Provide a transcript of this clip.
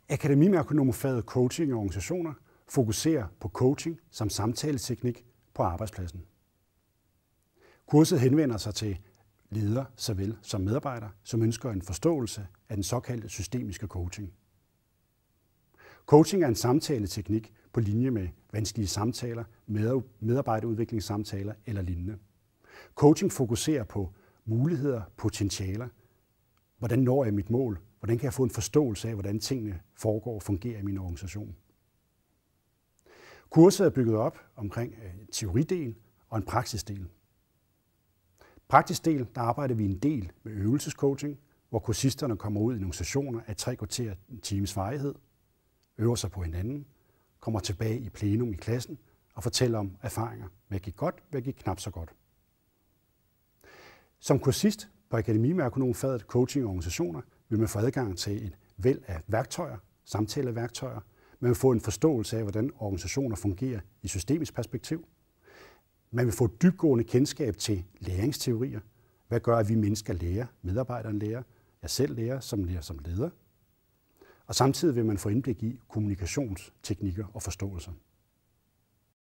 Akademimerkonomfaget coaching i organisationer fokuserer på coaching som samtaleteknik på arbejdspladsen. Kurset henvender sig til ledere såvel som medarbejdere, som ønsker en forståelse af den såkaldte systemiske coaching. Coaching er en samtaleteknik på linje med vanskelige samtaler, medarbejderudviklingssamtaler eller lignende. Coaching fokuserer på muligheder, potentialer. Hvordan når jeg mit mål? Hvordan kan jeg få en forståelse af, hvordan tingene foregår og fungerer i min organisation? Kurset er bygget op omkring en teoridel og en praksisdel. Praktisk del, der arbejder vi en del med øvelsescoaching, hvor kursisterne kommer ud i nogle sessioner af 3 kvarter times varighed, øver sig på hinanden, kommer tilbage i plenum i klassen og fortæller om erfaringer. Hvad gik godt, hvad gik knap så godt. Som kursist på Akademimerkonomfaget coaching og organisationer vil man få adgang til et væld af værktøjer, samtaleværktøjer. Man vil få en forståelse af, hvordan organisationer fungerer i systemisk perspektiv. Man vil få et dybtgående kendskab til læringsteorier. Hvad gør, at vi mennesker lærer, medarbejderen lærer, jeg selv lærer som leder. Og samtidig vil man få indblik i kommunikationsteknikker og forståelser.